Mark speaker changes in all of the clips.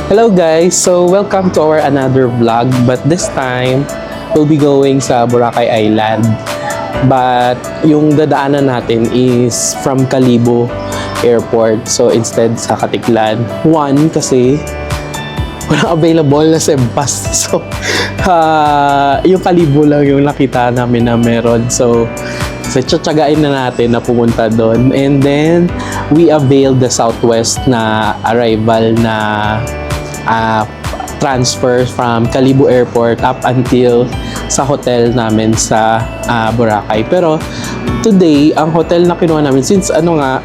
Speaker 1: Hello guys! So welcome to our another vlog, but this time we'll be going sa Boracay Island. But yung dadaanan natin is from Kalibo Airport. So instead sa Katiklan. One, kasi walang available na SEM pass. So yung Kalibo lang yung nakita namin na meron. So tsatsagain na natin na pumunta doon. And then we availed the Southwest na arrival na transfer from Kalibo Airport up until sa hotel namin sa Boracay. Pero today, ang hotel na kinuha namin, since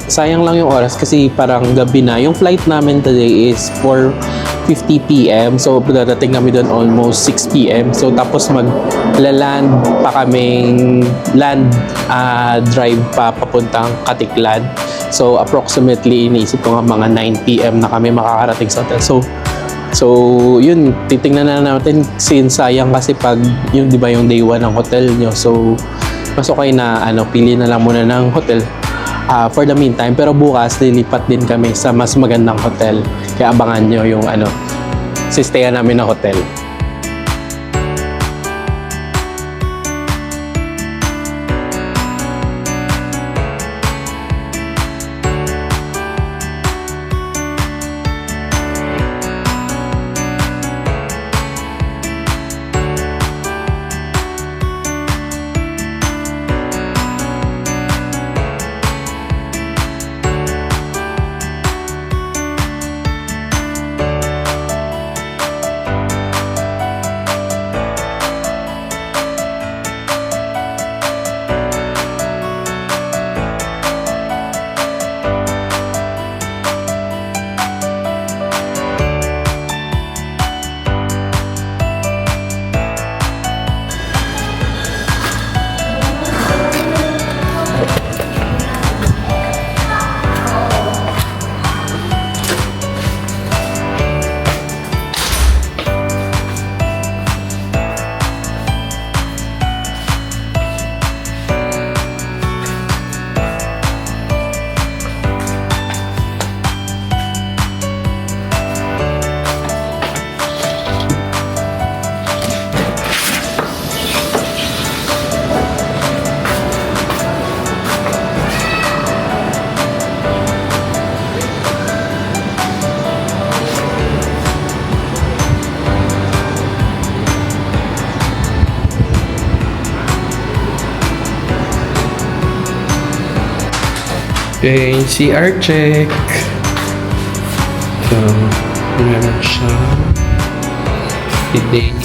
Speaker 1: sayang lang yung oras kasi parang gabi na. Yung flight namin today is 4:50 p.m. So dadating kami doon almost 6 p.m. So tapos mag-land pa kaming drive pa papuntang Katiklan. So approximately iniisip ko nga mga 9 p.m. na kami makakarating sa hotel. So yun, titingnan na natin since sayang kasi pag yung 'di ba yung day 1 ng hotel nyo. So mas okay na pili na lang muna ng hotel for the meantime. Pero bukas lilipat din kami sa mas magandang hotel. Kaya abangan nyo yung sistayan namin na hotel. Okay, CR check. So, meron siya fitting.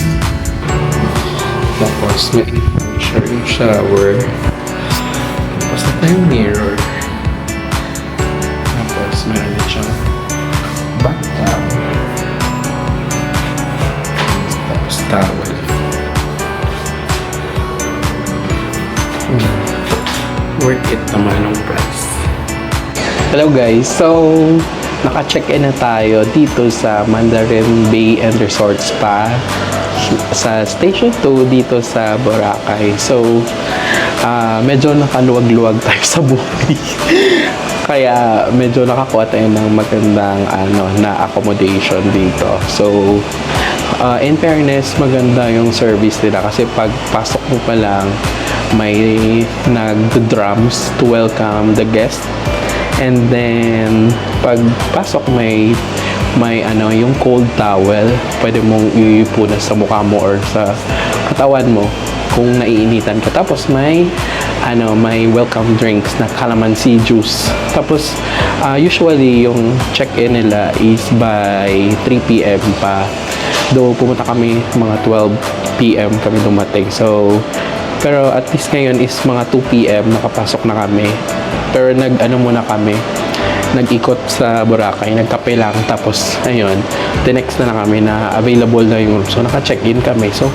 Speaker 1: Tapos may yung shower. Tapos na tayong mirror. Tapos meron din siyang bathtub. Tapos towel. Worth it naman ang price. Hello guys, so naka-check-in na tayo dito sa Mandarin Bay and Resort Spa sa Station 2 dito sa Boracay. So medyo nakaluwag-luwag tayo sa buhay. Kaya medyo nakakuha tayo ng magandang na accommodation dito. So in fairness, maganda yung service nila kasi pag pasok mo pa lang may nag-drums to welcome the guest. And then pag pasok may yung cold towel, pwede mong iipunan sa mukha mo or sa katawan mo kung naiinitan ka. Tapos may welcome drinks na calamansi juice. Tapos usually yung check-in nila is by 3 p.m. pa. Though pumunta kami mga 12 p.m. kami dumating. So pero at least ngayon is mga 2 p.m. nakapasok na kami. Pero muna kami, nag-ikot sa Boracay, nagkape lang, tapos ayun, the next na lang kami na available na yung room. So naka-check-in kami. So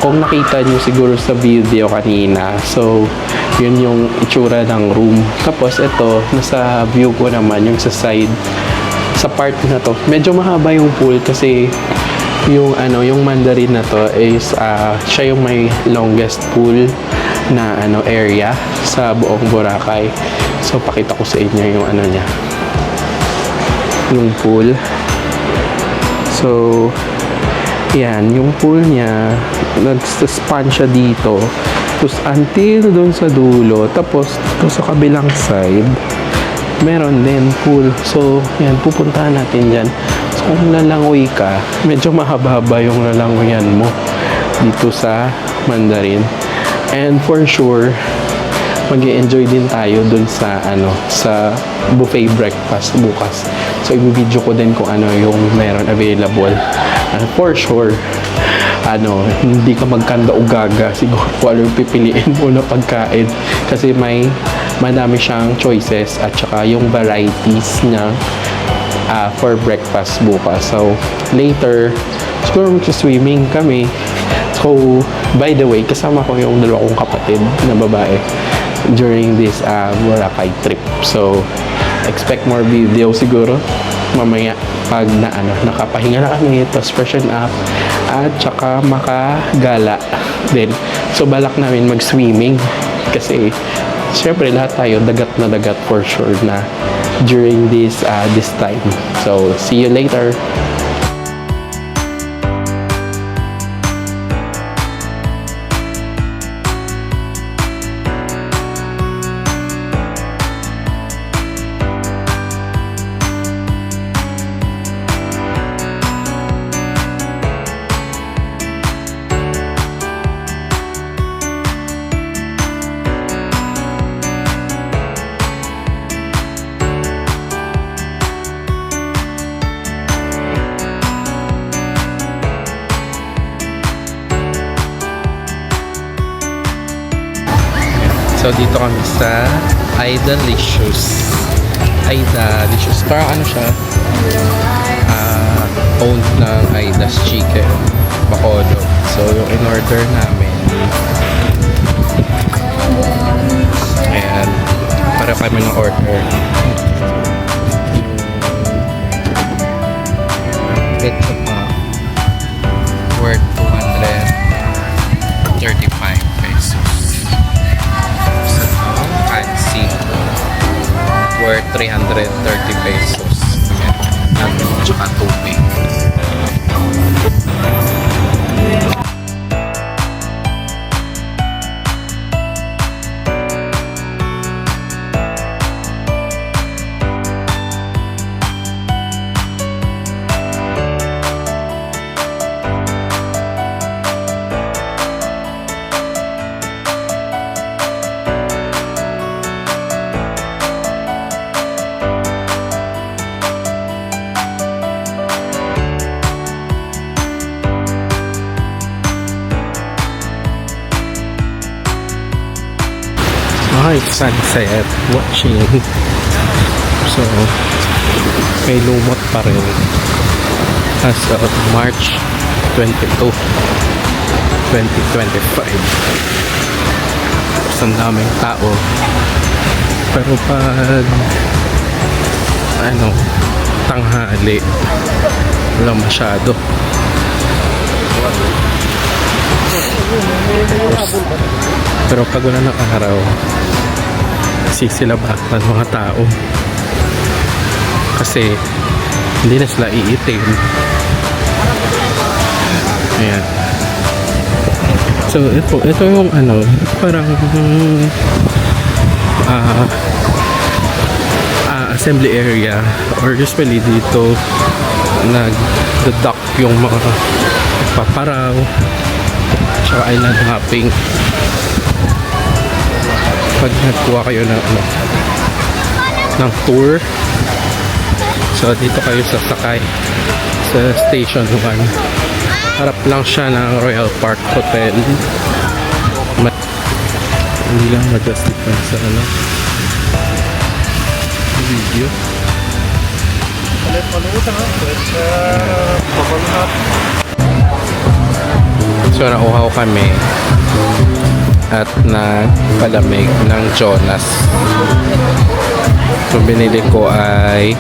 Speaker 1: kung nakita nyo siguro sa video kanina, so yun yung itsura ng room. Tapos ito, nasa view ko naman yung sa side, sa part na to. Medyo mahaba yung pool kasi yung Mandarin na to is siya yung may longest pool na area sa buong Boracay. So pakita ko sa inyo yung niya, yung pool. So, yan, yung pool niya, nag-span siya dito. Tapos, until doon sa dulo. Tapos, dito sa kabilang side, meron din pool. So, yan, pupuntahan natin dyan. So, kung lalangoy ka, medyo mahaba yung lalangoyan mo dito sa Mandarin. And for sure, mag-enjoy din tayo dun sa sa buffet breakfast bukas. So i-video ko din kung ano yung meron available. And for sure, hindi ka magkanda o gaga siguro kung ano yung pipiliin mo na pagkain kasi madami siyang choices at saka yung varieties niya for breakfast bukas. So later, siguro mag-swimming kami. So, by the way, kasama ko yung dalawa kong kapatid na babae during this Boracay trip. So, expect more video siguro mamaya pag nakapahinga na kami, tapos freshen up at saka makagala din. So, balak namin mag-swimming kasi syempre lahat tayo dagat na dagat for sure na during this time. So, see you later. So, dito kami sa Aida-licious. Aida-licious. Parang ano siya? Owned ng Aida's Chicken. Bacolod. So, yung in-order namin. Ayan. Para kami ng order. Ito pa. Worth 235 pesos. Worth 330 pesos. At saka tubig. Ay, sunset watching. So, may lumot pa rin as of March 22, 2025. Tapos ang daming tao. Pero pag tanghali, wala masyado. Pero pag wala ng araw, sisilabakan mga tao kasi hindi na sila iitim. Ayan. So ito yung parang assembly area, or usually dito nag-dock yung mga paparaw tsaka island hopping pag nagkuha kayo ng tour. So dito kayo sasakay sa station 1. Harap lang siya ng Royal Park Hotel. Hindi lang ma-justify sa video. So nauhaw kami at nagpalamig ng Jonas. So binili ko ay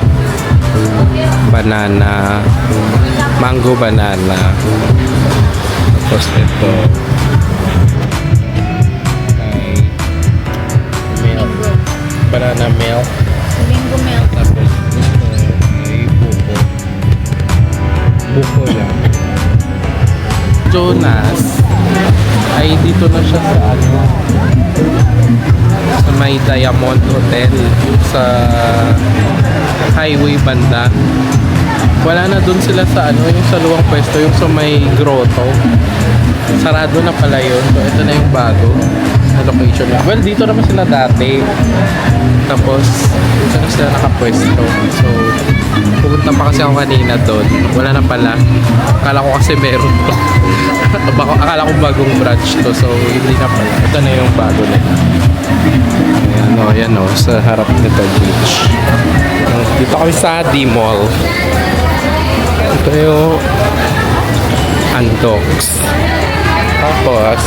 Speaker 1: mango banana. Tapos ito ay milk, banana milk,
Speaker 2: mango milk.
Speaker 1: tapos ito ay buko. Facebook ko lang. Jonas ay dito na siya sa ano, sa may Diamond Hotel sa highway banda. Wala na dun sila sa ano, yung sa luwang pwesto, yung sa may grotto. Sarado na pala yun. So ito na yung bago na location. Well, dito naman sila dati. Tapos dito na sila nakapwesto. So pupunta pa kasi ako kanina doon. Wala na pala. Akala ko kasi meron to. Akala ko bagong branch to. So hindi na pala. Ito na yung bago na. Ayan o, sa harap nito beach. Dito kami sa D-Mall. Ito yung Andox. Tapos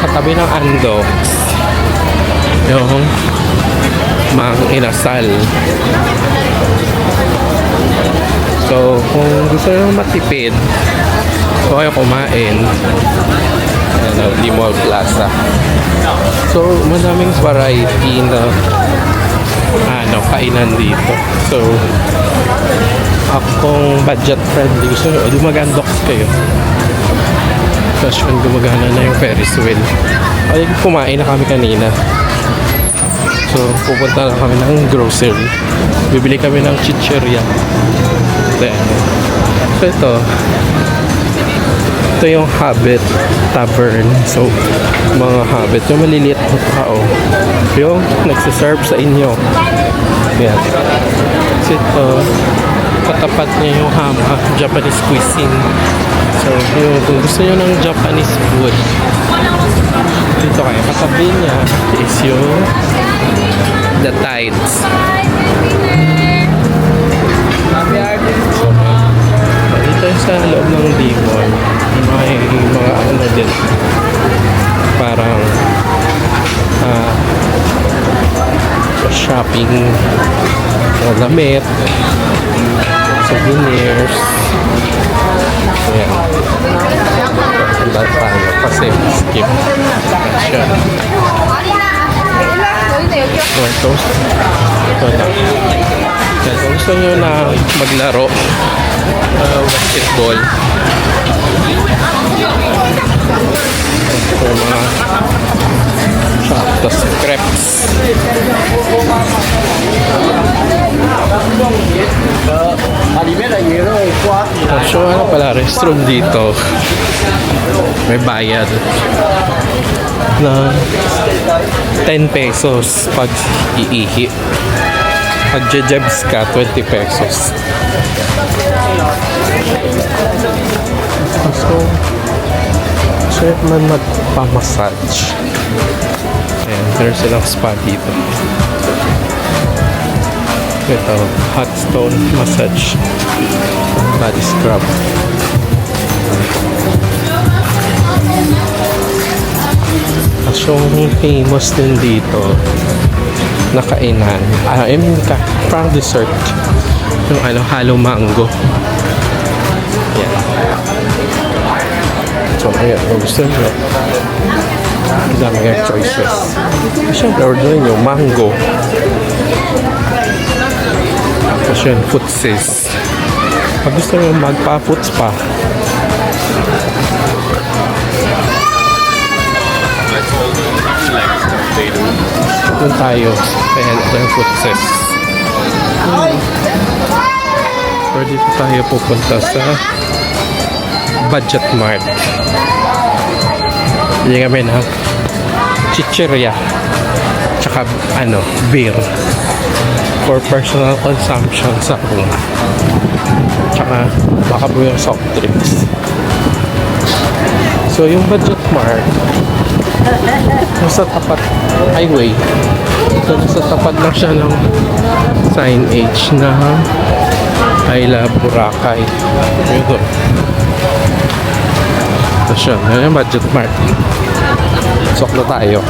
Speaker 1: katabi ng Andox yung Mang Inasal. So kung gusto nyo matipid o kayo kumain, D-Mall Plaza. So madaming variety na kainan dito. So kung budget friendly, gusto nyo mag-Andox kayo. Tapos yun, gumagana na yung Ferris wheel. Ay, kumain na kami kanina. So pupunta na kami ng grocery. Bibili kami ng chichirya. Then, so ito yung Habit Tavern. So mga Habit, yung maliliit na tao yung nagsiserve sa inyo. Yan. So ito, katapat niya yung Hama Japanese cuisine. So yung, kung gusto nyo ng Japanese food, dito kayo. Katabi niya is yung The Tides. So dito sa loob ng D-Mall, may mga ano din, parang shopping, mga damit, souvenirs. Ayan. Wala tayo kasi skip siya. So ito na. Kaya kung gusto nyo na maglaro basketball, so mga tapos crepes. So ano pala, restroom dito may bayad na 10 pesos pag iihi. Pag jejebs ka, 20 pesos. So sweet man magpamassage. Ayan, meron silang spa dito. Ito, hot stone massage, body scrub. At yung famous din dito na kainan, I mean parang dessert, yung halo mango. Yan. So ayan, kung gusto nyo, ang dami yung choices. Siyempre order nyo mango. Tapos yun, footsis. Pag gusto nyo magpa-foots pa, doon tayo. Ayan, ito yung footsis. Or dito tayo pupunta sa Budget Mart. Hindi kami na chichirya tsaka beer for personal consumption sa room. Tsaka baka po yung soft drinks. So yung Budget Mart nasa tapat highway. So nasa tapat lang siya ng signage na I love Boracay. Ito. Ito siya. Yan yung Budget Mart. Sok na tayo.